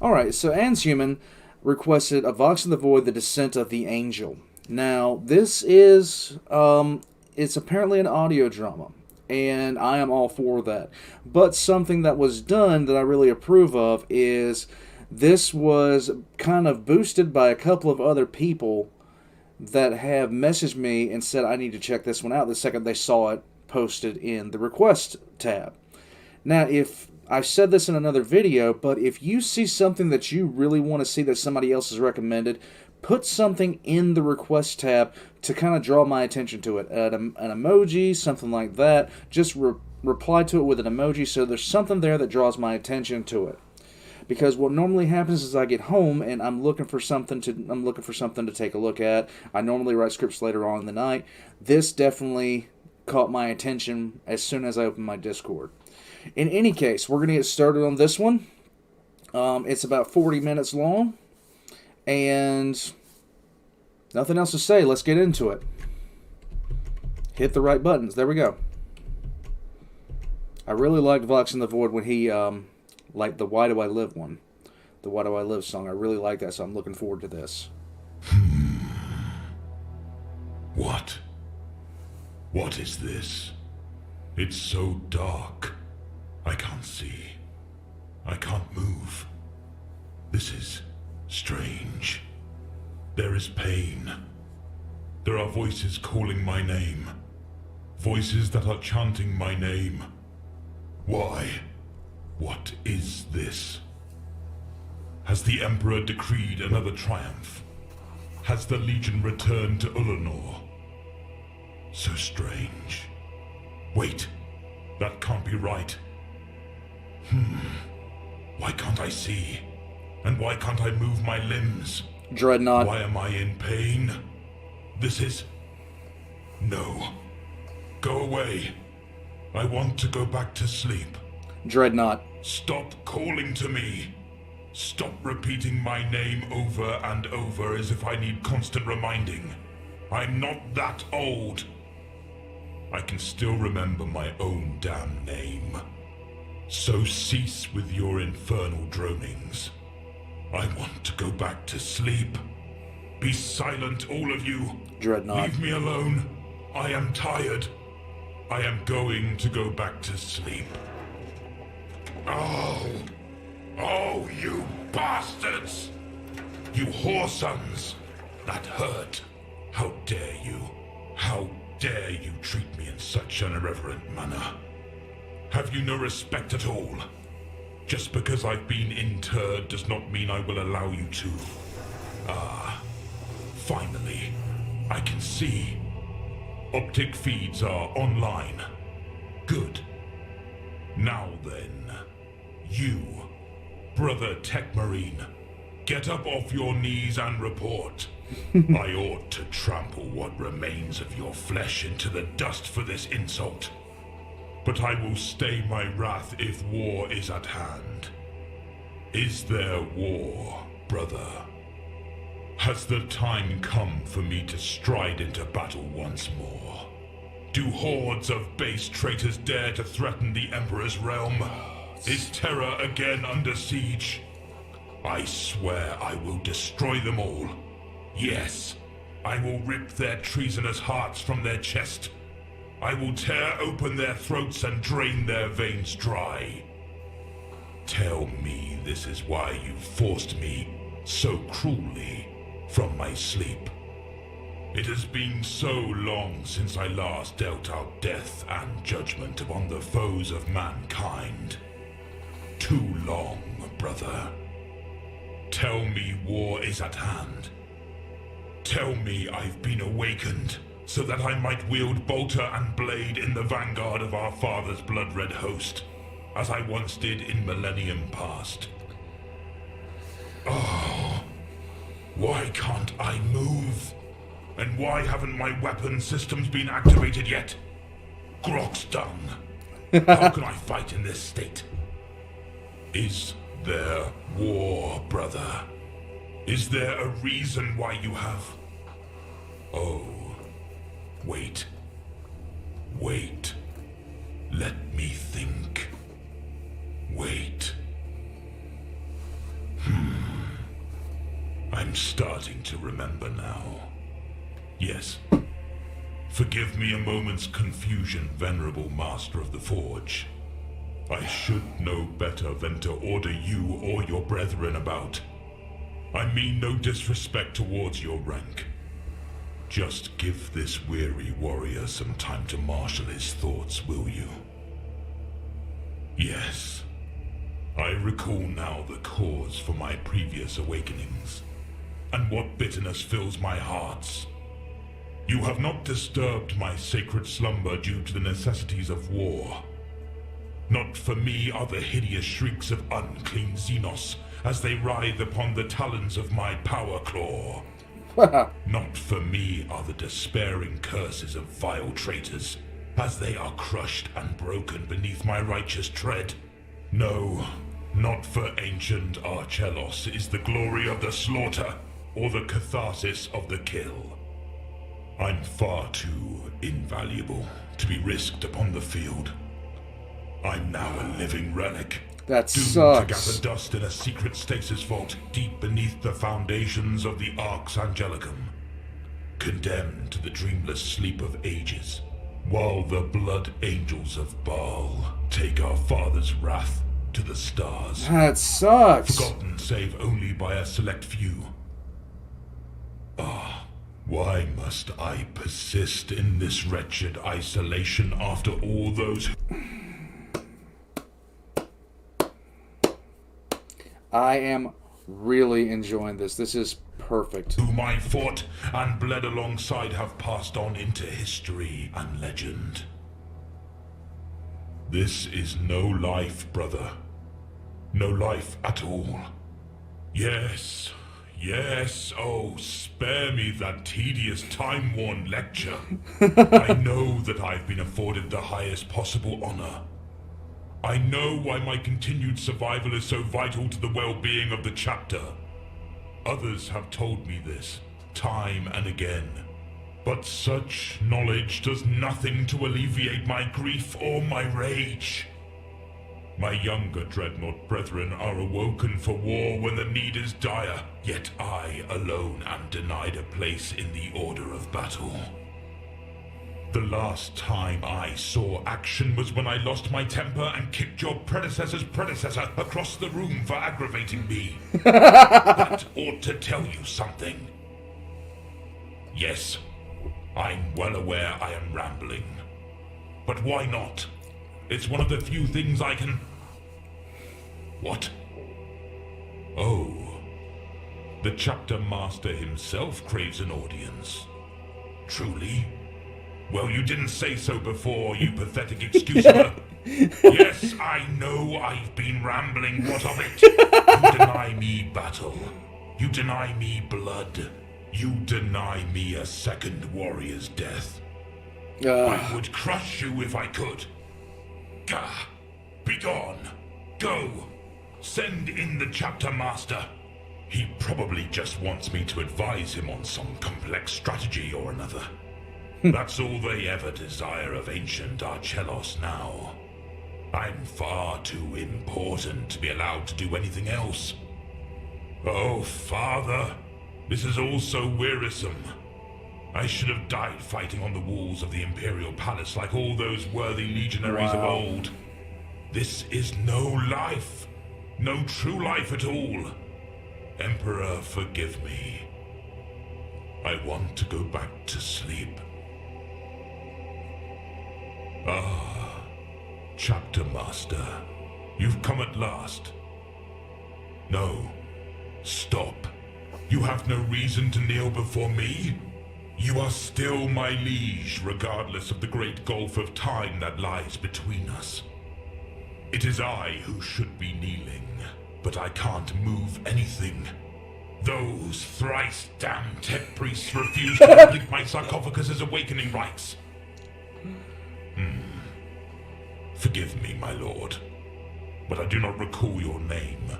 Alright, so Anshuman requested A Vox in the Void, The Descent of the Angel. Now, this is, it's apparently an audio drama, and I am all for that. But something that was done that I really approve of is this was kind of boosted by a couple of other people that have messaged me and said I need to check this one out the second they saw it posted in the request tab. Now, if I've said this in another video, but if you see something that you really want to see that somebody else has recommended, put something in the request tab to kind of draw my attention to it. An emoji, something like that. Just reply to it with an emoji so there's something there that draws my attention to it. Because what normally happens is I get home and I'm looking for something to take a look at. I normally write scripts later on in the night. This definitely caught my attention as soon as I opened my Discord. In any case, we're going to get started on this one. It's about 40 minutes long. And nothing else to say. Let's get into it. Hit the right buttons. There we go. I really liked Vox in the Void when he, like the Why Do I Live one. The Why Do I Live song. I really like that, so I'm looking forward to this. What? What is this? It's so dark. I can't see. I can't move. This is strange. There is pain. There are voices calling my name. Voices that are chanting my name. Why? What is this? Has the Emperor decreed another triumph? Has the Legion returned to Ulanor? So strange. Wait, that can't be right. Why can't I see? And why can't I move my limbs? Dreadnought. Why am I in pain? This is... No. Go away. I want to go back to sleep. Dreadnought. Stop calling to me. Stop repeating my name over and over as if I need constant reminding. I'm not that old. I can still remember my own damn name. So cease with your infernal dronings. I want to go back to sleep. Be silent, all of you. Dreadnought. Leave me alone. I am tired. I am going to go back to sleep. Oh! Oh, you bastards! You whoresons! That hurt. How dare you? How dare you treat me in such an irreverent manner? Have you no respect at all? Just because I've been interred does not mean I will allow you to. Ah, finally, I can see. Optic feeds are online. Good. Now then, you, Brother Tech Marine, get up off your knees and report. I ought to trample what remains of your flesh into the dust for this insult. But I will stay my wrath if war is at hand. Is there war, brother? Has the time come for me to stride into battle once more? Do hordes of base traitors dare to threaten the Emperor's realm? Is Terra again under siege? I swear I will destroy them all. Yes, I will rip their treasonous hearts from their chest. I will tear open their throats and drain their veins dry. Tell me this is why you forced me so cruelly from my sleep. It has been so long since I last dealt out death and judgment upon the foes of mankind. Too long, brother. Tell me war is at hand. Tell me I've been awakened so that I might wield bolter and blade in the vanguard of our father's blood-red host, as I once did in millennium past. Oh, why can't I move? And why haven't my weapon systems been activated yet? Grok's dung. How can I fight in this state? Is there war, brother? Is there a reason why you have... Oh, wait. Wait. Let me think. Wait. I'm starting to remember now. Yes. Forgive me a moment's confusion, venerable master of the forge. I should know better than to order you or your brethren about. I mean no disrespect towards your rank. Just give this weary warrior some time to marshal his thoughts, will you? Yes. I recall now the cause for my previous awakenings, and what bitterness fills my hearts. You have not disturbed my sacred slumber due to the necessities of war. Not for me are the hideous shrieks of unclean Xenos as they writhe upon the talons of my power claw. Not for me are the despairing curses of vile traitors as they are crushed and broken beneath my righteous tread. No, not for ancient Archelos is the glory of the slaughter or the catharsis of the kill. I'm far too invaluable to be risked upon the field. I'm now a living relic, That doomed sucks. to gather dust in a secret stasis vault deep beneath the foundations of the Arx Angelicum, condemned to the dreamless sleep of ages, while the blood angels of Baal take our father's wrath to the stars, That sucks. forgotten save only by a select few. Why must I persist in this wretched isolation after all those I am really enjoying this. This is perfect. whom I fought and bled alongside have passed on into history and legend? This is no life, brother. No life at all. Yes, oh, spare me that tedious time-worn lecture. I know that I've been afforded the highest possible honor. I know why my continued survival is so vital to the well-being of the chapter. Others have told me this, time and again. But such knowledge does nothing to alleviate my grief or my rage. My younger dreadnought brethren are awoken for war when the need is dire, yet I alone am denied a place in the order of battle. The last time I saw action was when I lost my temper and kicked your predecessor's predecessor across the room for aggravating me. That ought to tell you something. Yes, I'm well aware I am rambling. But why not? It's one of the few things I can... What? Oh. The chapter master himself craves an audience. Truly? Well, you didn't say so before, you pathetic excuser. Yes, I know I've been rambling. What of it? You deny me battle. You deny me blood. You deny me a second warrior's death. I would crush you if I could. Gah! Begone! Go! Send in the chapter master. He probably just wants me to advise him on some complex strategy or another. That's all they ever desire of ancient Archelos now. I'm far too important to be allowed to do anything else. Oh, father, this is all so wearisome. I should have died fighting on the walls of the Imperial Palace like all those worthy legionaries of old. This is no life. No true life at all. Emperor, forgive me. I want to go back to sleep. Ah, Chapter Master, you've come at last. No, stop. You have no reason to kneel before me. You are still my liege, regardless of the great gulf of time that lies between us. It is I who should be kneeling, but I can't move anything. Those thrice damned tech priests refuse to complete my sarcophagus's awakening rites. Forgive me, my lord, but I do not recall your name.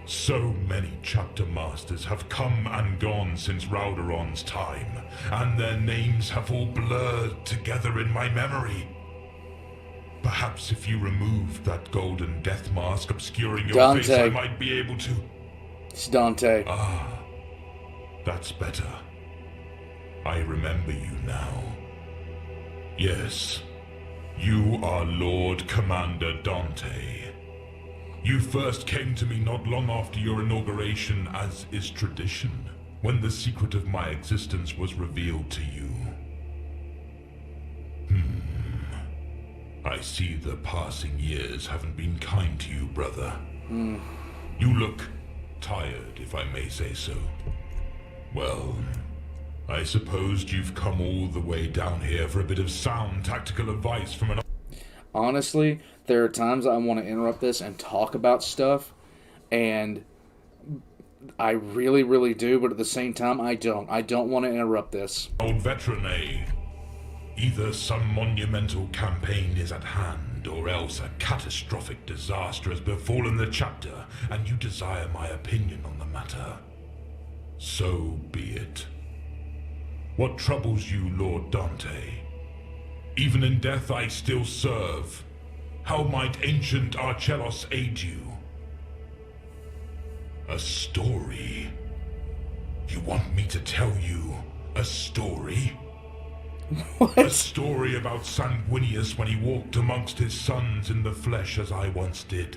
So many chapter masters have come and gone since Ralderon's time, and their names have all blurred together in my memory. Perhaps if you removed that golden death mask obscuring your face, I might be able to... It's Dante. That's better. I remember you now. Yes, you are Lord Commander Dante. You first came to me not long after your inauguration, as is tradition, when the secret of my existence was revealed to you. I see the passing years haven't been kind to you, brother. You look tired, if I may say so. Well, I suppose you've come all the way down here for a bit of sound tactical advice from an... Honestly, there are times I want to interrupt this and talk about stuff, and I really, really do, but at the same time, I don't. I don't want to interrupt this. old veteran, eh? Either some monumental campaign is at hand, or else a catastrophic disaster has befallen the chapter, and you desire my opinion on the matter. So be it. What troubles you, Lord Dante? Even in death I still serve. How might ancient Archelos aid you? A story? You want me to tell you a story? What? A story about Sanguinius when he walked amongst his sons in the flesh as I once did.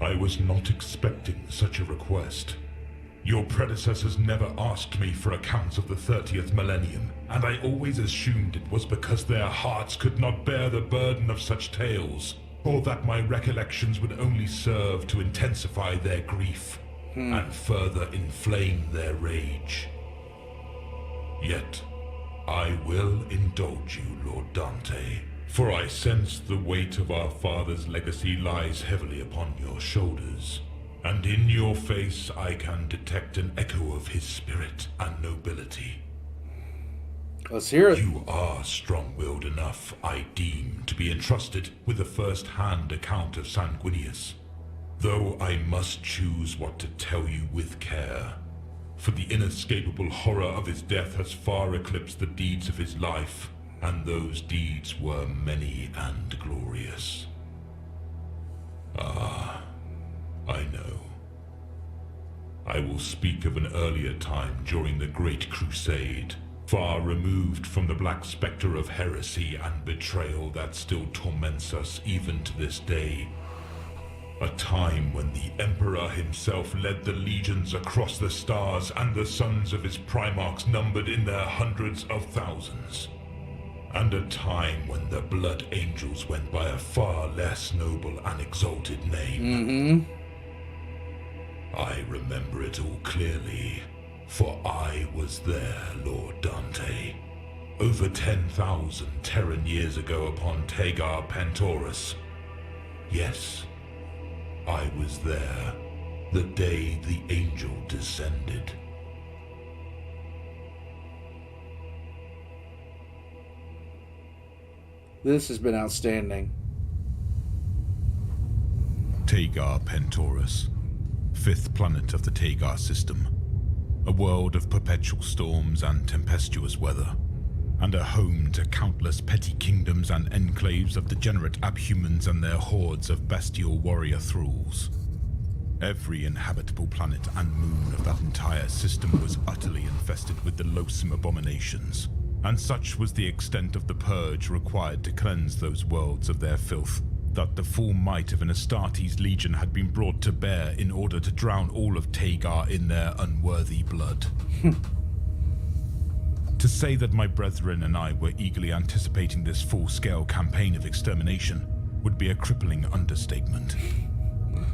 I was not expecting such a request. Your predecessors never asked me for accounts of the 30th millennium, and I always assumed it was because their hearts could not bear the burden of such tales, or that my recollections would only serve to intensify their grief, and further inflame their rage. Yet, I will indulge you, Lord Dante, for I sense the weight of our father's legacy lies heavily upon your shoulders. And in your face I can detect an echo of his spirit and nobility. Let's hear it. You are strong-willed enough, I deem, to be entrusted with a first-hand account of Sanguinius, though I must choose what to tell you with care, for the inescapable horror of his death has far eclipsed the deeds of his life, and those deeds were many and glorious. I know. I will speak of an earlier time during the Great Crusade, far removed from the black specter of heresy and betrayal that still torments us even to this day. A time when the Emperor himself led the legions across the stars and the sons of his primarchs numbered in their hundreds of thousands. And a time when the Blood Angels went by a far less noble and exalted name. I remember it all clearly, for I was there, Lord Dante. Over 10,000 Terran years ago upon Tagar Pantorus. Yes, I was there, the day the angel descended. This has been outstanding. Tagar Pantorus, 5th planet of the Tagar system. A world of perpetual storms and tempestuous weather, and a home to countless petty kingdoms and enclaves of degenerate abhumans and their hordes of bestial warrior thralls. Every inhabitable planet and moon of that entire system was utterly infested with the loathsome abominations, and such was the extent of the purge required to cleanse those worlds of their filth, that the full might of an Astartes legion had been brought to bear in order to drown all of Tagar in their unworthy blood. To say that my brethren and I were eagerly anticipating this full-scale campaign of extermination would be a crippling understatement.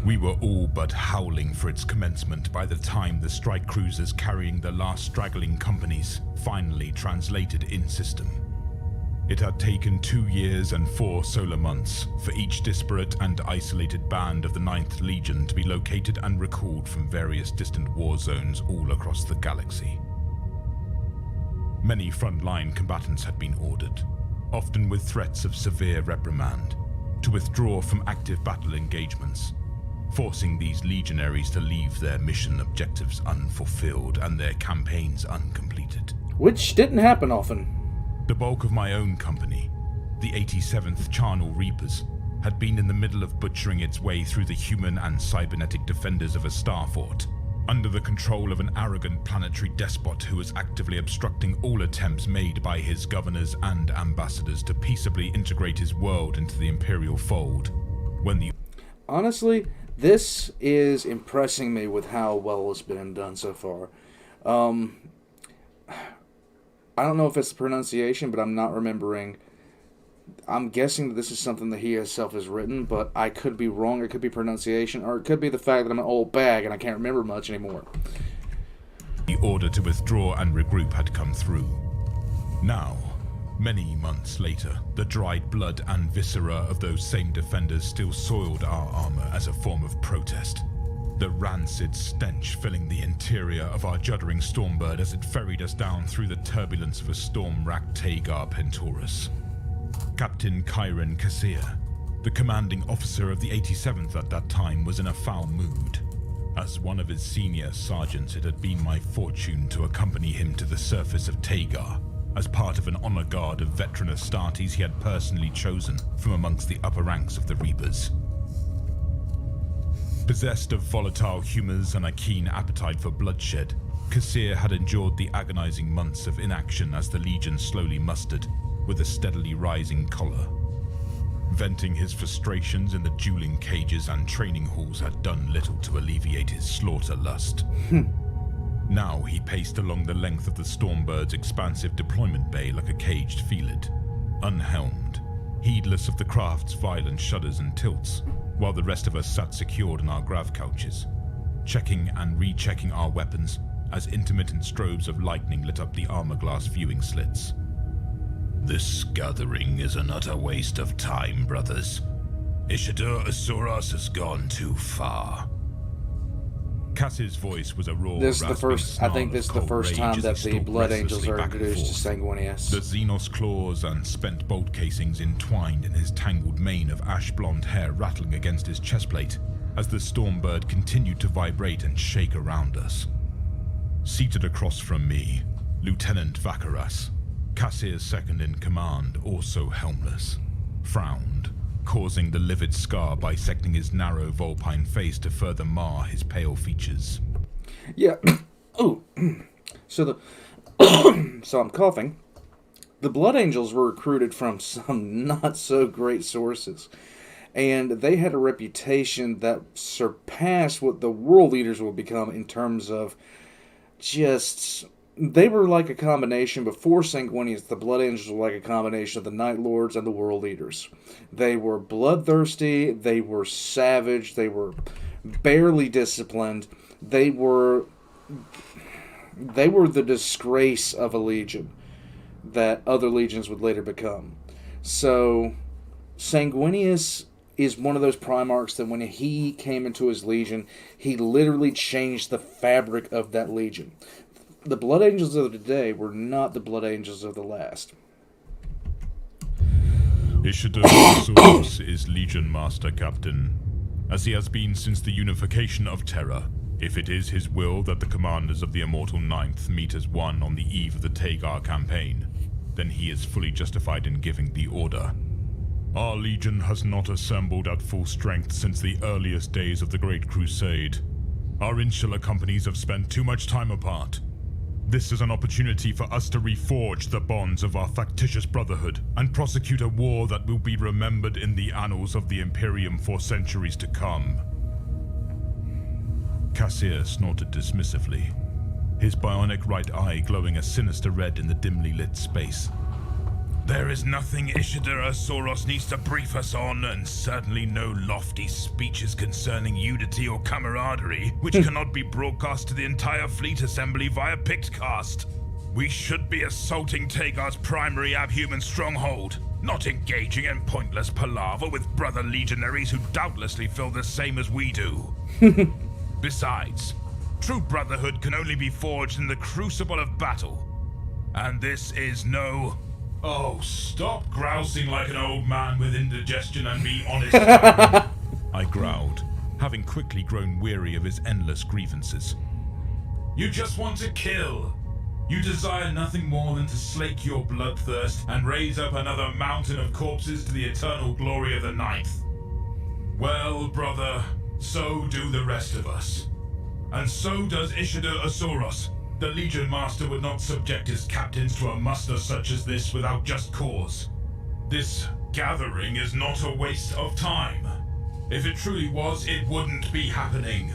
We were all but howling for its commencement by the time the strike cruisers carrying the last straggling companies finally translated in system. It had taken 2 years and 4 solar months for each disparate and isolated band of the 9th Legion to be located and recalled from various distant war zones all across the galaxy. Many frontline combatants had been ordered, often with threats of severe reprimand, to withdraw from active battle engagements, forcing these legionaries to leave their mission objectives unfulfilled and their campaigns uncompleted. Which didn't happen often. The bulk of my own company, the 87th Charnel Reapers, had been in the middle of butchering its way through the human and cybernetic defenders of a star fort, under the control of an arrogant planetary despot who was actively obstructing all attempts made by his governors and ambassadors to peaceably integrate his world into the Imperial fold. Honestly, this is impressing me with how well it's been done so far. I don't know if it's the pronunciation, but I'm not remembering. I'm guessing that this is something that he himself has written, but I could be wrong. It could be pronunciation, or it could be the fact that I'm an old bag and I can't remember much anymore. The order to withdraw and regroup had come through. Now, many months later, the dried blood and viscera of those same defenders still soiled our armor as a form of protest. The rancid stench filling the interior of our juddering Stormbird as it ferried us down through the turbulence of a storm-racked Tagar Pentorus. Captain Kyron Kassir, the commanding officer of the 87th at that time, was in a foul mood. As one of his senior sergeants, it had been my fortune to accompany him to the surface of Tagar, as part of an honor guard of veteran Astartes he had personally chosen from amongst the upper ranks of the Reapers. Possessed of volatile humors and a keen appetite for bloodshed, Kassir had endured the agonizing months of inaction as the Legion slowly mustered, with a steadily rising choler. Venting his frustrations in the dueling cages and training halls had done little to alleviate his slaughter lust. Now he paced along the length of the Stormbird's expansive deployment bay like a caged felid, unhelmed, heedless of the craft's violent shudders and tilts, while the rest of us sat secured in our grav couches, checking and rechecking our weapons as intermittent strobes of lightning lit up the armor glass viewing slits. This gathering is an utter waste of time, brothers. Ishidar Asoros has gone too far. Cass's voice was a raw, This is the rasping first. I think snarl this is of the cold first rage time as that he the stalked Blood Angels restlessly are back and introduced to forth. Sanguinius. The Xenos claws and spent bolt casings entwined in his tangled mane of ash-blonde hair rattling against his chestplate as the Stormbird continued to vibrate and shake around us. Seated across from me, Lieutenant Vakaras, Cassir's second in command, also helmless, frowned, causing the livid scar bisecting his narrow vulpine face to further mar his pale features. Yeah. Oh. So I'm coughing. The Blood Angels were recruited from some not so great sources, and they had a reputation that surpassed what the world leaders would become in terms of just... They were like a combination, before Sanguinius, the Blood Angels were like a combination of the Night Lords and the world leaders. They were bloodthirsty, they were savage, they were barely disciplined, they were the disgrace of a legion that other legions would later become. So, Sanguinius is one of those Primarchs that when he came into his legion, he literally changed the fabric of that legion. The Blood Angels of today were not the Blood Angels of the last. Ishidar Asoros is Legion Master Captain, as he has been since the unification of Terra. If it is his will that the commanders of the Immortal Ninth meet as one on the eve of the Tagar campaign, then he is fully justified in giving the order. Our Legion has not assembled at full strength since the earliest days of the Great Crusade. Our insular companies have spent too much time apart. This is an opportunity for us to reforge the bonds of our factitious brotherhood and prosecute a war that will be remembered in the annals of the Imperium for centuries to come. Kassir snorted dismissively, his bionic right eye glowing a sinister red in the dimly lit space. There is nothing Ishidar Asoros needs to brief us on, and certainly no lofty speeches concerning unity or camaraderie, which cannot be broadcast to the entire fleet assembly via Pictcast. We should be assaulting Tagar's primary abhuman stronghold, not engaging in pointless palaver with brother legionaries who doubtlessly feel the same as we do. Besides, true brotherhood can only be forged in the crucible of battle. And this is no... Oh, stop grousing like an old man with indigestion and be honest. I growled, having quickly grown weary of his endless grievances. You just want to kill. You desire nothing more than to slake your bloodthirst and raise up another mountain of corpses to the eternal glory of the Ninth. Well, brother, so do the rest of us. And so does Ishida Asoros. The Legion Master would not subject his captains to a muster such as this without just cause. This gathering is not a waste of time. If it truly was, it wouldn't be happening.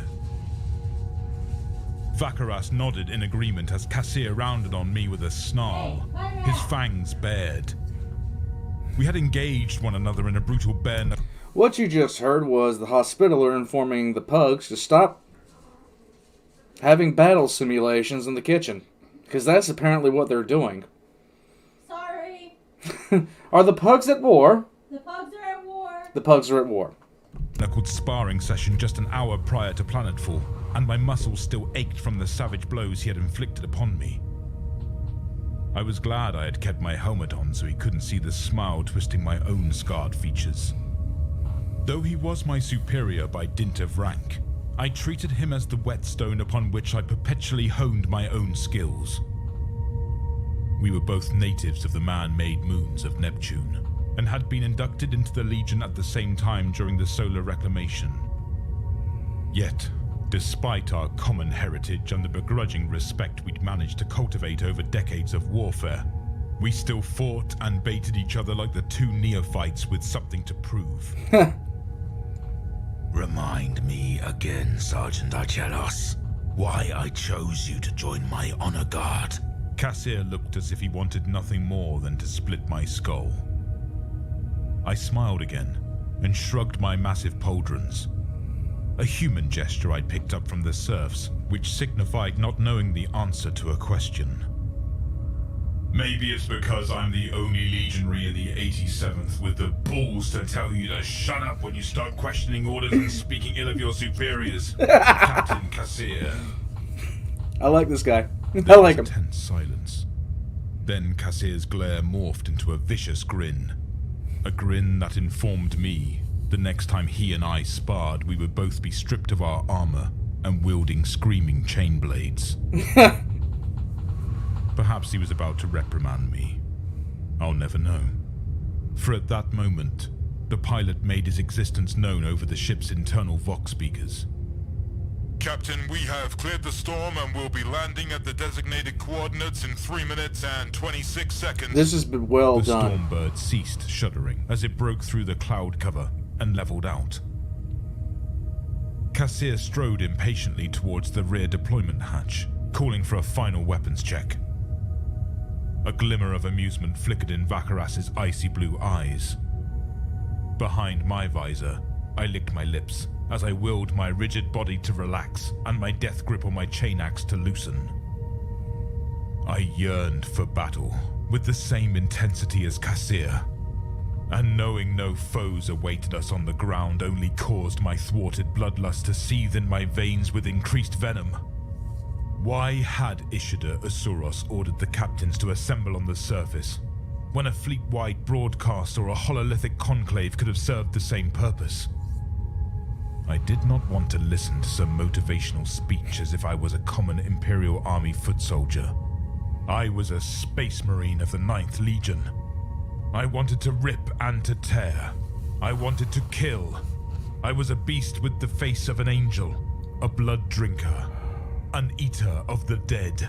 Vakaras nodded in agreement as Kassir rounded on me with a snarl, his fangs bared. We had engaged one another in a brutal bare. What you just heard was the Hospitaller informing the pugs to stop having battle simulations in the kitchen. Because that's apparently what they're doing. Sorry. Are the pugs at war? The pugs are at war. The pugs are at war. Knuckled sparring session just an hour prior to planetfall, and my muscles still ached from the savage blows he had inflicted upon me. I was glad I had kept my helmet on so he couldn't see the smile twisting my own scarred features. Though he was my superior by dint of rank, I treated him as the whetstone upon which I perpetually honed my own skills. We were both natives of the man-made moons of Neptune, and had been inducted into the Legion at the same time during the solar reclamation. Yet, despite our common heritage and the begrudging respect we'd managed to cultivate over decades of warfare, we still fought and baited each other like the two neophytes with something to prove. Remind me again, Sergeant Archeros, why I chose you to join my honor guard. Kassir looked as if he wanted nothing more than to split my skull. I smiled again and shrugged my massive pauldrons, a human gesture I'd picked up from the serfs, which signified not knowing the answer to a question. Maybe it's because I'm the only legionary in the 87th with the balls to tell you to shut up when you start questioning orders and speaking ill of your superiors, Captain Kassir. I like this guy. I like him. Tense silence. Then Kassir's glare morphed into a vicious grin. A grin that informed me the next time he and I sparred, we would both be stripped of our armor and wielding screaming chain blades. Perhaps he was about to reprimand me. I'll never know. For at that moment, the pilot made his existence known over the ship's internal vox speakers. Captain, we have cleared the storm and will be landing at the designated coordinates in 3 minutes and 26 seconds. This has been well The done. Stormbird ceased shuddering as it broke through the cloud cover and leveled out. Kassir strode impatiently towards the rear deployment hatch, calling for a final weapons check. A glimmer of amusement flickered in Vakaras's icy blue eyes. Behind my visor, I licked my lips as I willed my rigid body to relax and my death grip on my chain axe to loosen. I yearned for battle with the same intensity as Kassir, and knowing no foes awaited us on the ground only caused my thwarted bloodlust to seethe in my veins with increased venom. Why had Ishida Asoros ordered the captains to assemble on the surface, when a fleet-wide broadcast or a hololithic conclave could have served the same purpose? I did not want to listen to some motivational speech as if I was a common Imperial Army foot soldier. I was a Space Marine of the 9th Legion. I wanted to rip and to tear. I wanted to kill. I was a beast with the face of an angel, a blood drinker, an eater of the dead.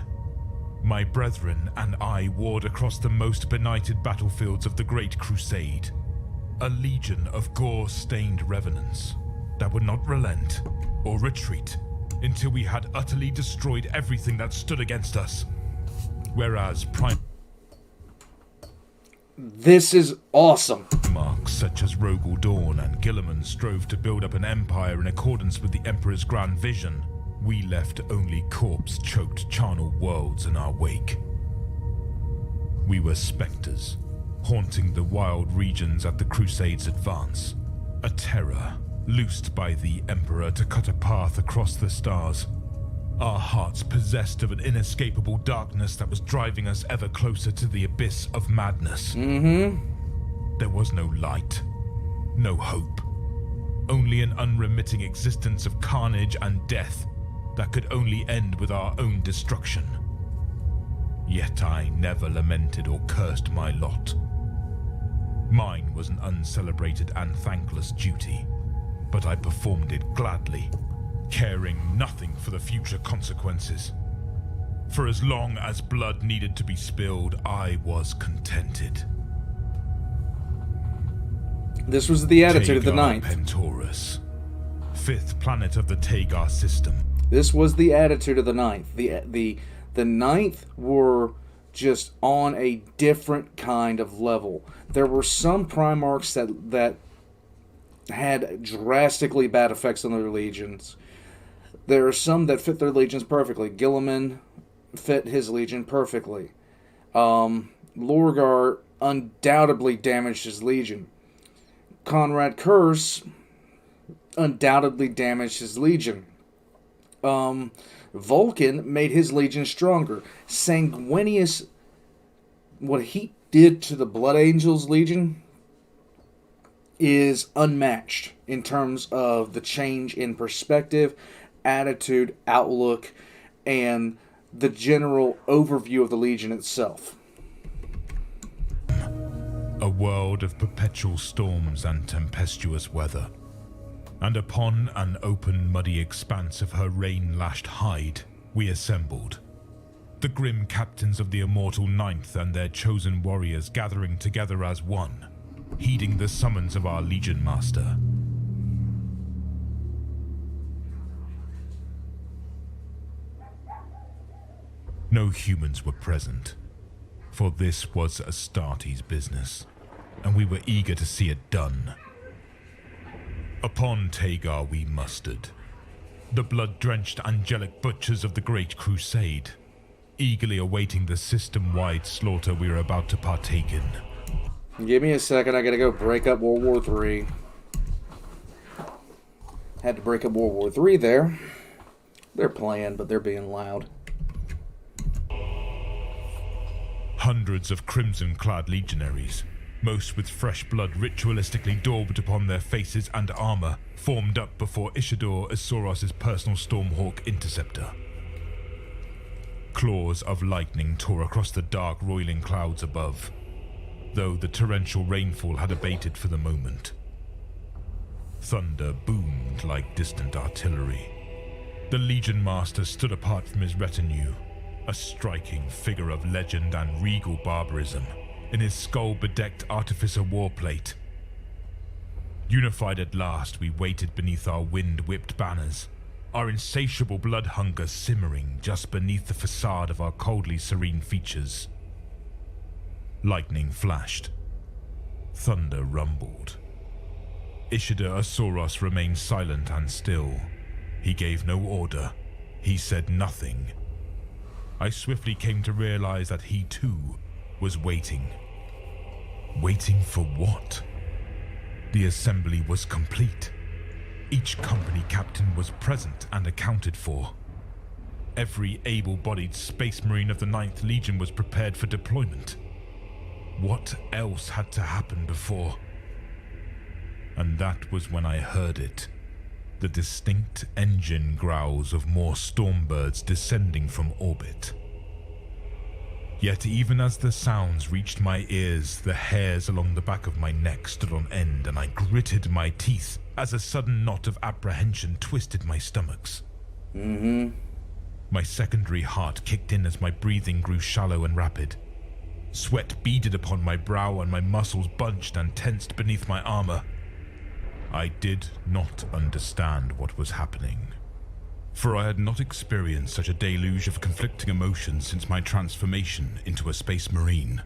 My brethren and I warred across the most benighted battlefields of the Great Crusade. A legion of gore-stained revenants that would not relent or retreat until we had utterly destroyed everything that stood against us. Whereas This is awesome. Primarchs such as Rogel Dawn and Gilliman strove to build up an empire in accordance with the Emperor's grand vision, we left only corpse-choked charnel worlds in our wake. We were specters, haunting the wild regions at the Crusade's advance, a terror loosed by the Emperor to cut a path across the stars, our hearts possessed of an inescapable darkness that was driving us ever closer to the abyss of madness. There was no light, no hope, only an unremitting existence of carnage and death that could only end with our own destruction. Yet I never lamented or cursed my lot. Mine was an uncelebrated and thankless duty, but I performed it gladly, caring nothing for the future consequences. For as long as blood needed to be spilled, I was contented. This was the attitude of the Tagar Ninth. Pentorus, 5th planet of the Tagar system. This was the attitude of the Ninth. The Ninth were just on a different kind of level. There were some Primarchs that had drastically bad effects on their legions. There are some that fit their legions perfectly. Gilliman fit his legion perfectly. Lorgar undoubtedly damaged his legion. Conrad Curse undoubtedly damaged his legion. Vulcan made his legion stronger. Sanguinius, what he did to the Blood Angels Legion is unmatched in terms of the change in perspective, attitude, outlook, and the general overview of the Legion itself. A world of perpetual storms and tempestuous weather. And upon an open, muddy expanse of her rain-lashed hide, we assembled. The grim captains of the immortal Ninth and their chosen warriors gathering together as one, heeding the summons of our Legion Master. No humans were present, for this was Astartes' business, and we were eager to see it done. Upon Tagar we mustered, the blood-drenched angelic butchers of the Great Crusade, eagerly awaiting the system-wide slaughter we were about to partake in. Give me a second, I gotta go break up World War III. Had to break up World War III there. They're playing, but they're being loud. Hundreds of crimson-clad legionaries, most with fresh blood ritualistically daubed upon their faces and armor, formed up before Ishidor Asoros' personal Stormhawk interceptor. Claws of lightning tore across the dark, roiling clouds above, though the torrential rainfall had abated for the moment. Thunder boomed like distant artillery. The Legion Master stood apart from his retinue, a striking figure of legend and regal barbarism, in his skull-bedecked artificer warplate. Unified at last, we waited beneath our wind-whipped banners, our insatiable blood hunger simmering just beneath the facade of our coldly serene features. Lightning flashed. Thunder rumbled. Ishidor Asoros remained silent and still. He gave no order. He said nothing. I swiftly came to realize that he too was waiting. Waiting for what? The assembly was complete. Each company captain was present and accounted for. Every able-bodied space marine of the 9th Legion was prepared for deployment. What else had to happen before? And that was when I heard it. The distinct engine growls of more stormbirds descending from orbit. Yet even as the sounds reached my ears, the hairs along the back of my neck stood on end, and I gritted my teeth as a sudden knot of apprehension twisted my stomachs. My secondary heart kicked in as my breathing grew shallow and rapid. Sweat beaded upon my brow and my muscles bunched and tensed beneath my armor. I did not understand what was happening, for I had not experienced such a deluge of conflicting emotions since my transformation into a space marine.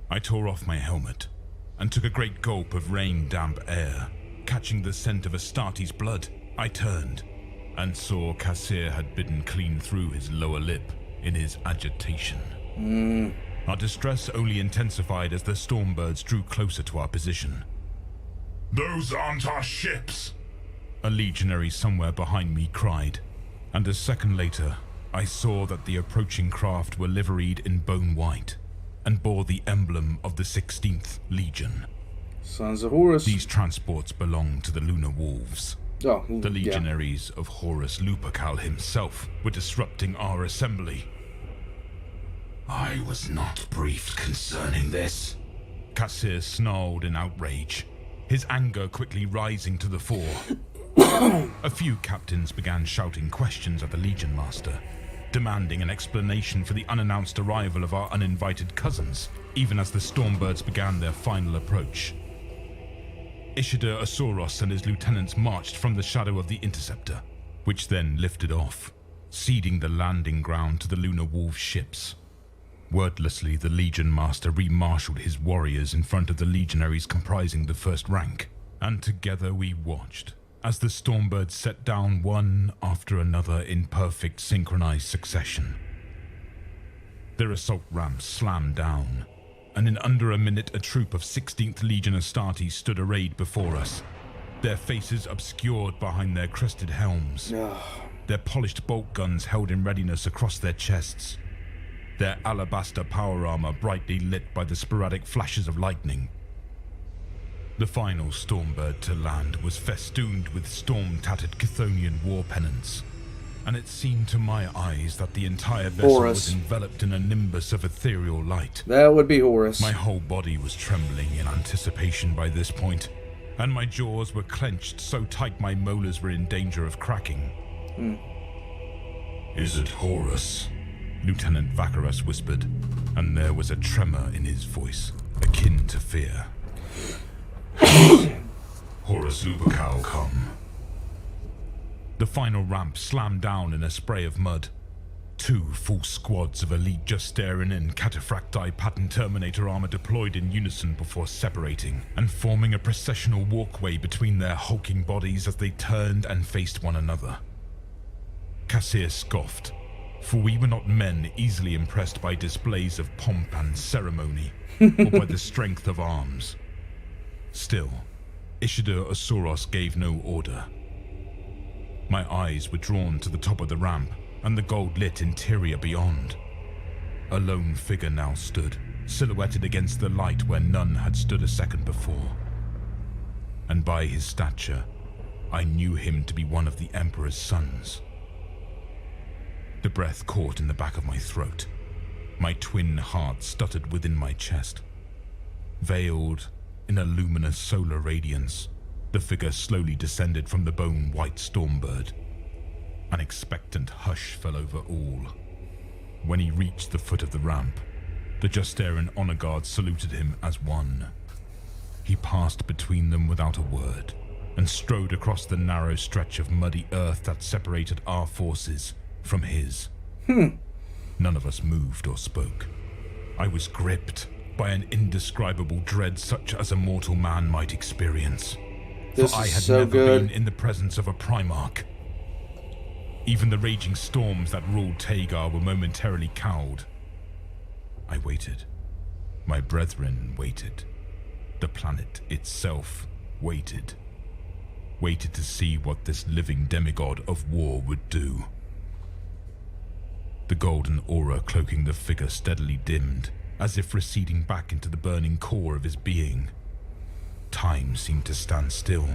I tore off my helmet and took a great gulp of rain-damp air. Catching the scent of Astartes' blood, I turned and saw Cassir had bitten clean through his lower lip in his agitation. Our distress only intensified as the stormbirds drew closer to our position. Those aren't our ships! A legionary somewhere behind me cried, and a second later, I saw that the approaching craft were liveried in bone white and bore the emblem of the 16th Legion. Sons of Horus. These transports belonged to the Lunar Wolves. Oh, The legionaries of Horus Lupercal himself were disrupting our assembly. I was not briefed concerning this. Cassir snarled in outrage, his anger quickly rising to the fore. A few captains began shouting questions at the Legion Master, demanding an explanation for the unannounced arrival of our uninvited cousins, even as the Stormbirds began their final approach. Ishidar Asoros and his lieutenants marched from the shadow of the Interceptor, which then lifted off, ceding the landing ground to the Lunar Wolves' ships. Wordlessly, the Legion Master re-marshaled his warriors in front of the legionaries comprising the first rank, and together we watched as the Stormbirds set down one after another in perfect synchronized succession. Their assault ramps slammed down, and in under a minute a troop of 16th Legion Astartes stood arrayed before us, their faces obscured behind their crested helms, their polished bolt guns held in readiness across their chests, their alabaster power armor brightly lit by the sporadic flashes of lightning. The final Stormbird to land was festooned with storm-tattered Chthonian war pennants, and it seemed to my eyes that the entire vessel Horus. was enveloped in a nimbus of ethereal light. That would be Horus. My whole body was trembling in anticipation by this point, and my jaws were clenched so tight my molars were in danger of cracking. Is it Horus? Lieutenant Vakarus whispered, and there was a tremor in his voice, akin to fear. Horus Lupercal come. The final ramp slammed down in a spray of mud. Two full squads of elite Justarian and Cataphracti pattern Terminator armor deployed in unison before separating and forming a processional walkway between their hulking bodies as they turned and faced one another. Cassir scoffed, for we were not men easily impressed by displays of pomp and ceremony, or by the strength of arms. Still, Ishidar Asoros gave no order. My eyes were drawn to the top of the ramp and the gold-lit interior beyond. A lone figure now stood, silhouetted against the light where none had stood a second before. And by his stature, I knew him to be one of the Emperor's sons. The breath caught in the back of my throat. My twin heart stuttered within my chest. Veiled in a luminous solar radiance, the figure slowly descended from the bone-white Stormbird. An expectant hush fell over all. When he reached the foot of the ramp, the Justarian honor guard saluted him as one. He passed between them without a word, and strode across the narrow stretch of muddy earth that separated our forces from his. None of us moved or spoke. I was gripped by an indescribable dread such as a mortal man might experience. This For I is had so never good. been in the presence of a Primarch. Even the raging storms that ruled Tagar were momentarily cowed. I waited. My brethren waited. The planet itself waited. Waited to see what this living demigod of war would do. The golden aura cloaking the figure steadily dimmed, as if receding back into the burning core of his being. Time seemed to stand still.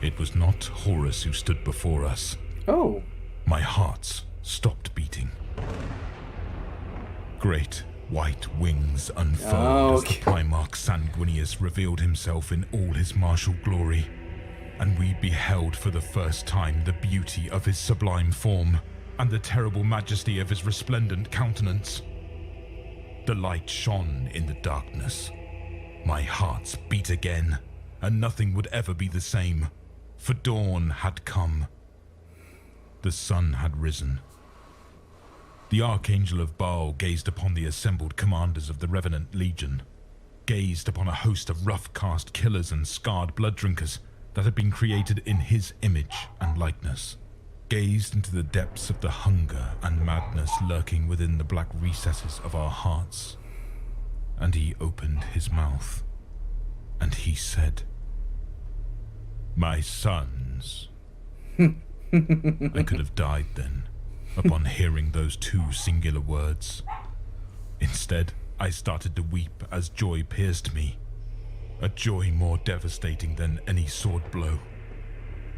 It was not Horus who stood before us. Oh. My heart stopped beating. Great white wings unfurled as the Primarch Sanguinius revealed himself in all his martial glory, and we beheld for the first time the beauty of his sublime form and the terrible majesty of his resplendent countenance. The light shone in the darkness. My heart beat again, and nothing would ever be the same, for dawn had come. The sun had risen. The Archangel of Baal gazed upon the assembled commanders of the Revenant Legion, gazed upon a host of rough-cast killers and scarred blood drinkers that had been created in his image and likeness, gazed into the depths of the hunger and madness lurking within the black recesses of our hearts. And he opened his mouth, and he said, "My sons." I could have died then, upon hearing those two singular words. Instead, I started to weep as joy pierced me. A joy more devastating than any sword blow.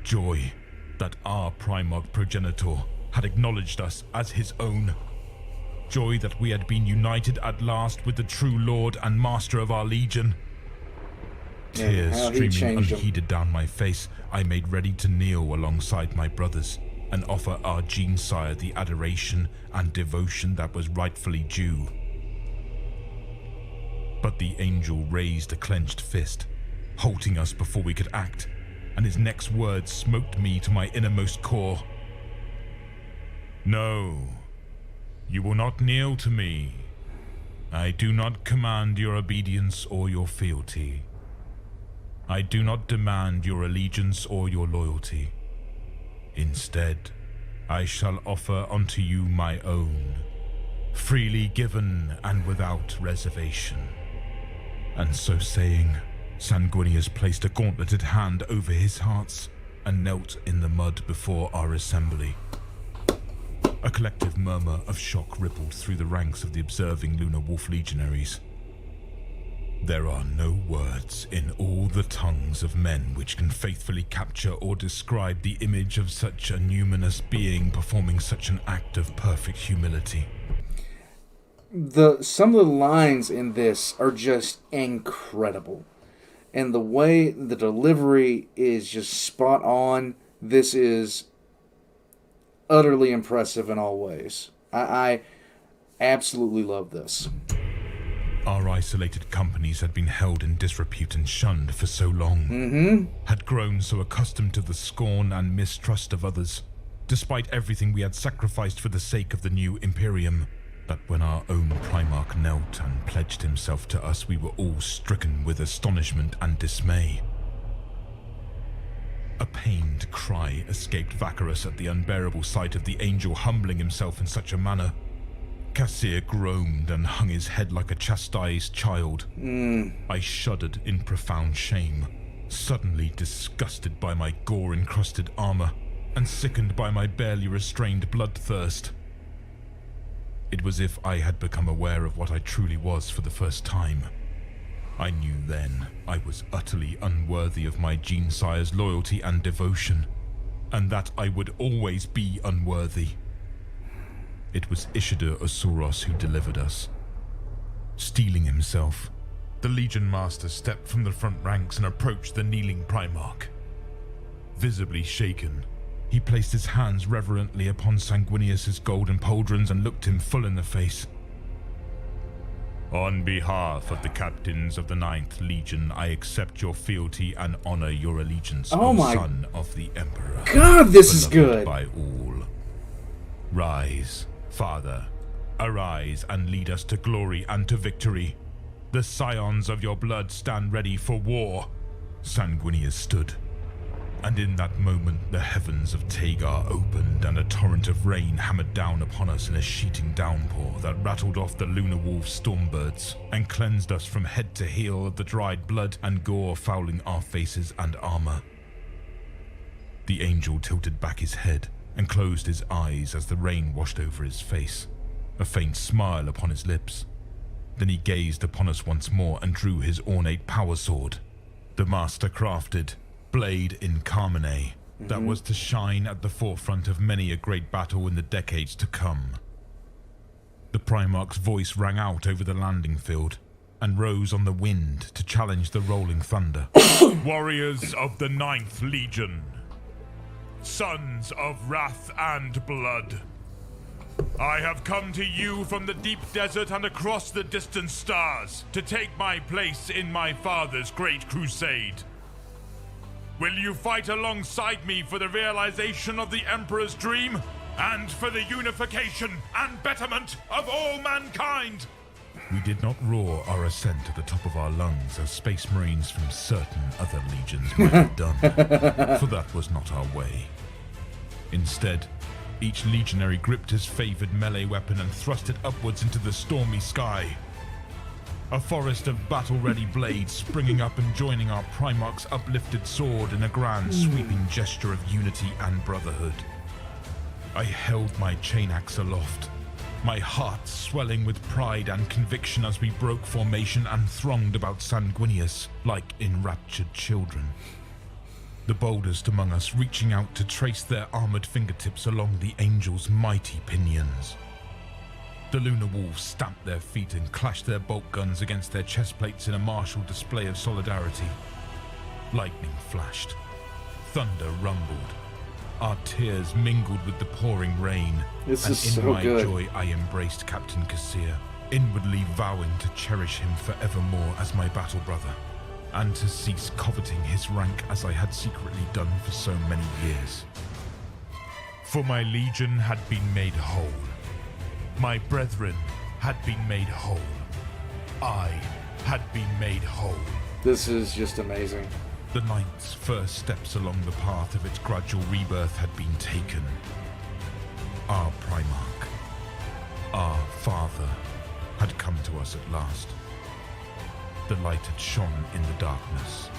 Joy that our Primarch progenitor had acknowledged us as his own. Joy that we had been united at last with the true Lord and Master of our Legion. Tears how he streaming changed 'em. unheeded down my face, I made ready to kneel alongside my brothers and offer our Gene-sire the adoration and devotion that was rightfully due. But the angel raised a clenched fist, halting us before we could act, and his next words smoked me to my innermost core. No, you will not kneel to me. I do not command your obedience or your fealty. I do not demand your allegiance or your loyalty. Instead, I shall offer unto you my own, freely given and without reservation. And so saying, Sanguinius placed a gauntleted hand over his hearts and knelt in the mud before our assembly. A collective murmur of shock rippled through the ranks of the observing Lunar Wolf legionaries. There are no words in all the tongues of men which can faithfully capture or describe the image of such a numinous being performing such an act of perfect humility. Some of the lines in this are just incredible. And the way the delivery is just spot on. This is utterly impressive in all ways. I absolutely love this. Our isolated companies had been held in disrepute and shunned for so long, had grown so accustomed to the scorn and mistrust of others, despite everything we had sacrificed for the sake of the new Imperium, that when our own Primarch knelt and pledged himself to us, we were all stricken with astonishment and dismay. A pained cry escaped Vacarus at the unbearable sight of the angel humbling himself in such a manner. Cassir groaned and hung his head like a chastised child. I shuddered in profound shame, suddenly disgusted by my gore-encrusted armor, and sickened by my barely restrained bloodthirst. It was as if I had become aware of what I truly was for the first time. I knew then I was utterly unworthy of my Gene-sire's loyalty and devotion, and that I would always be unworthy. It was Ishidar Asuros who delivered us. Steeling himself, the Legion Master stepped from the front ranks and approached the kneeling Primarch. Visibly shaken, he placed his hands reverently upon Sanguinius's golden pauldrons and looked him full in the face. On behalf of the captains of the 9th Legion, I accept your fealty and honor your allegiance, son of the Emperor. God, this is good. By all. Rise, Father, arise and lead us to glory and to victory. The scions of your blood stand ready for war. Sanguinius stood, and in that moment the heavens of Tagar opened and a torrent of rain hammered down upon us in a sheeting downpour that rattled off the Lunar Wolf's stormbirds and cleansed us from head to heel of the dried blood and gore fouling our faces and armor. The angel tilted back his head and closed his eyes as the rain washed over his face, a faint smile upon his lips. Then he gazed upon us once more and drew his ornate power sword, the master crafted blade in Carmine, that was to shine at the forefront of many a great battle in the decades to come. The Primarch's voice rang out over the landing field and rose on the wind to challenge the rolling thunder. Warriors of the 9th Legion, sons of wrath and blood, I have come to you from the deep desert and across the distant stars to take my place in my father's great crusade. Will you fight alongside me for the realization of the Emperor's dream and for the unification and betterment of all mankind? We did not roar our assent at the top of our lungs as Space Marines from certain other legions might have done, for that was not our way. Instead, each legionary gripped his favored melee weapon and thrust it upwards into the stormy sky. A forest of battle-ready blades springing up and joining our Primarch's uplifted sword in a grand sweeping gesture of unity and brotherhood. I held my chain axe aloft, my heart swelling with pride and conviction as we broke formation and thronged about Sanguinius like enraptured children. The boldest among us reaching out to trace their armored fingertips along the angel's mighty pinions. The Lunar Wolves stamped their feet and clashed their bolt guns against their chest plates in a martial display of solidarity. Lightning flashed. Thunder rumbled. Our tears mingled with the pouring rain. This and is in so my good. joy I embraced Captain Kassir, inwardly vowing to cherish him forevermore as my battle brother, and to cease coveting his rank as I had secretly done for so many years. For my legion had been made whole. My brethren had been made whole. I had been made whole. This is just amazing. The Knight's first steps along the path of its gradual rebirth had been taken. Our Primarch, our father, had come to us at last. The light had shone in the darkness.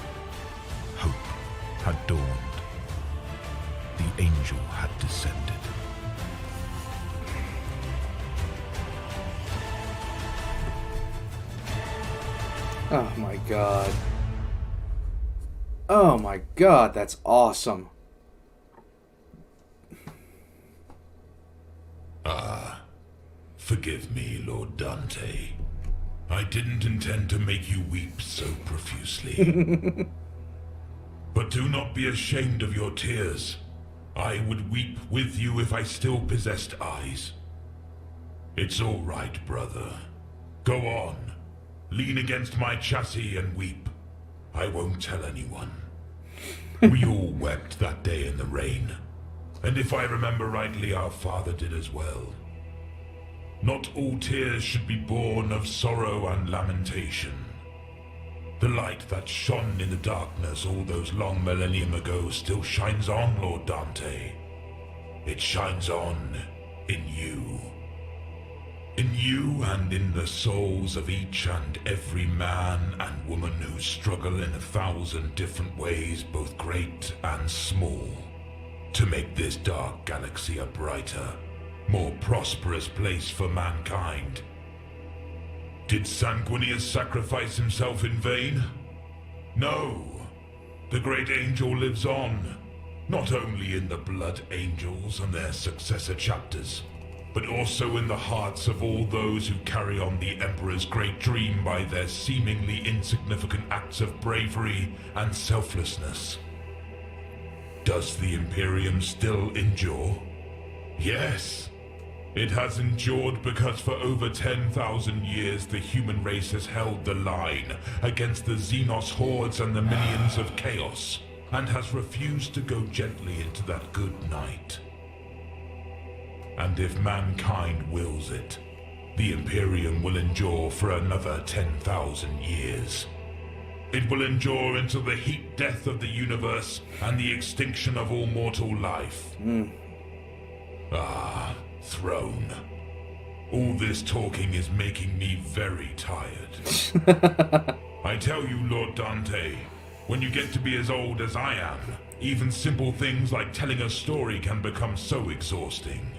Hope had dawned. The angel had descended. Oh my god. Oh my god, that's awesome. Forgive me, Lord Dante. I didn't intend to make you weep so profusely. But do not be ashamed of your tears. I would weep with you if I still possessed eyes. It's all right, brother. Go on. Lean against my chassis and weep. I won't tell anyone. We all wept that day in the rain. And if I remember rightly, our father did as well. Not all tears should be born of sorrow and lamentation. The light that shone in the darkness all those long millennium ago still shines on, Lord Dante. It shines on in you. In you and in the souls of each and every man and woman who struggle in 1,000 different ways, both great and small, to make this dark galaxy a brighter, more prosperous place for mankind. Did Sanguinius sacrifice himself in vain? No. The great angel lives on, not only in the blood angels and their successor chapters, but also in the hearts of all those who carry on the Emperor's great dream by their seemingly insignificant acts of bravery and selflessness. Does the Imperium still endure? Yes. It has endured because for over 10,000 years the human race has held the line against the Xenos hordes and the minions of chaos, and has refused to go gently into that good night. And if mankind wills it, the Imperium will endure for another 10,000 years. It will endure until the heat death of the universe and the extinction of all mortal life. Ah, throne. All this talking is making me very tired. I tell you, Lord Dante, when you get to be as old as I am, even simple things like telling a story can become so exhausting.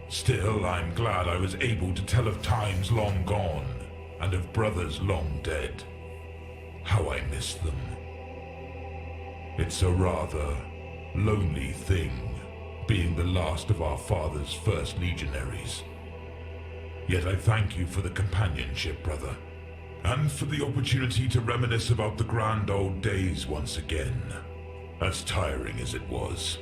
Still, I'm glad I was able to tell of times long gone, and of brothers long dead. How I miss them. It's a rather lonely thing, being the last of our father's first legionaries. Yet I thank you for the companionship, brother, and for the opportunity to reminisce about the grand old days once again, as tiring as it was.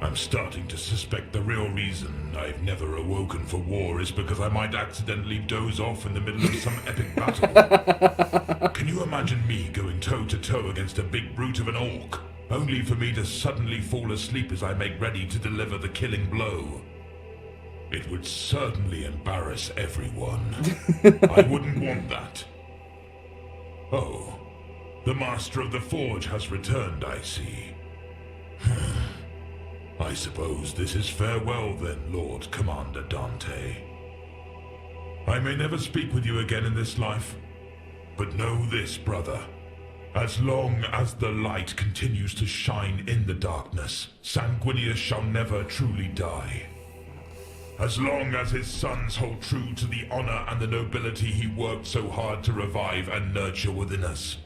I'm starting to suspect the real reason I've never awoken for war is because I might accidentally doze off in the middle of some epic battle. Can you imagine me going toe-to-toe against a big brute of an orc, only for me to suddenly fall asleep as I make ready to deliver the killing blow? It would certainly embarrass everyone. I wouldn't want that. Oh, the Master of the Forge has returned, I see. I suppose this is farewell then, Lord Commander Dante. I may never speak with you again in this life, but know this, brother. As long as the light continues to shine in the darkness, Sanguinius shall never truly die. As long as his sons hold true to the honor and the nobility he worked so hard to revive and nurture within us.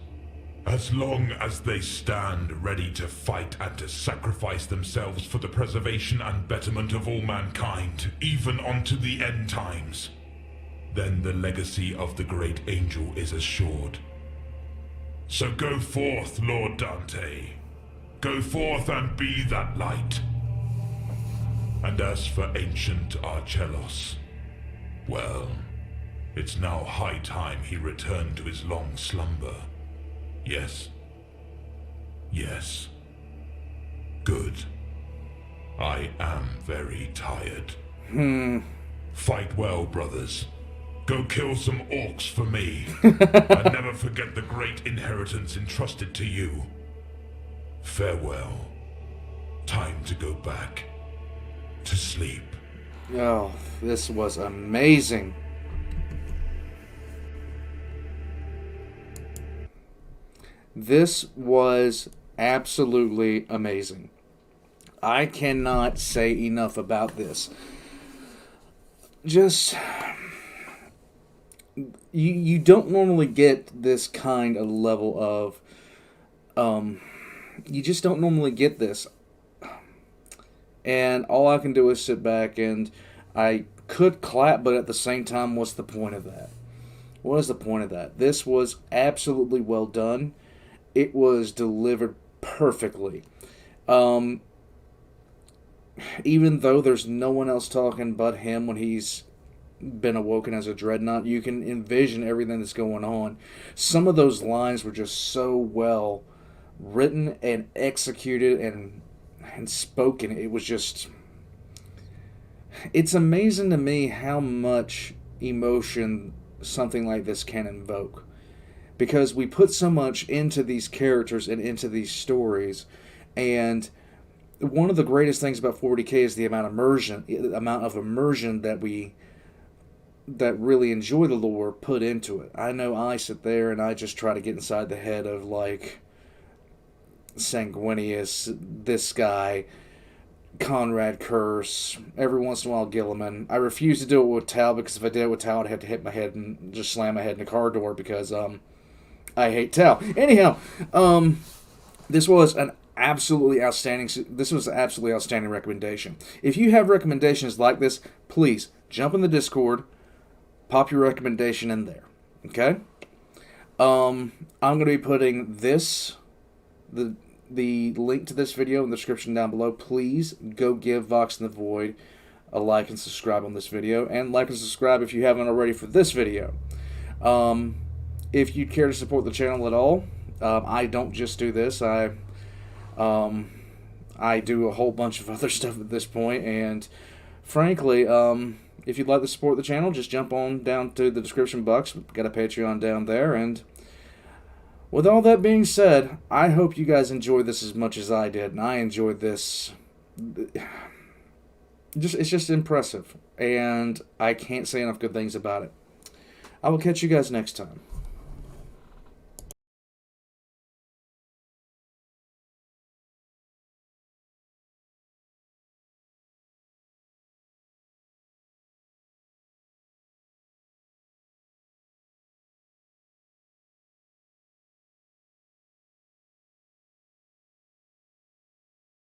As long as they stand ready to fight and to sacrifice themselves for the preservation and betterment of all mankind, even unto the end times, then the legacy of the great angel is assured. So go forth, Lord Dante. Go forth and be that light. And as for ancient Archelos, well, it's now high time he returned to his long slumber. Yes? Yes. Good. I am very tired. Fight well, brothers. Go kill some orcs for me. And never forget the great inheritance entrusted to you. Farewell. Time to go back to sleep. Oh, this was amazing. This was absolutely amazing. I cannot say enough about this. Just, you don't normally get this kind of level of, you just don't normally get this. And all I can do is sit back, and I could clap, but at the same time, what's the point of that? What is the point of that? This was absolutely well done. It was delivered perfectly. Even though there's no one else talking but him when he's been awoken as a dreadnought, you can envision everything that's going on. Some of those lines were just so well written and executed and spoken. It was just... It's amazing to me how much emotion something like this can invoke. Because we put so much into these characters and into these stories, and one of the greatest things about 40K is the amount of immersion that really enjoy the lore put into it. I know I sit there and I just try to get inside the head of, like, Sanguinius, this guy, Conrad Curse, every once in a while Gilliman. I refuse to do it with Tal, because if I did it with Tal, I'd have to hit my head and just slam my head in the car door, because I hate Tal. Anyhow, this was an absolutely outstanding recommendation. If you have recommendations like this, please jump in the Discord, pop your recommendation in there. Okay? I'm going to be putting the link to this video in the description down below. Please go give Vox in the Void a like and subscribe on this video, and like and subscribe if you haven't already for this video. If you'd care to support the channel at all, I don't just do this. I do a whole bunch of other stuff at this point, and frankly, if you'd like to support the channel, just jump on down to the description box. We've got a Patreon down there, and with all that being said, I hope you guys enjoyed this as much as I did, and I enjoyed this. It's just impressive, and I can't say enough good things about it. I will catch you guys next time.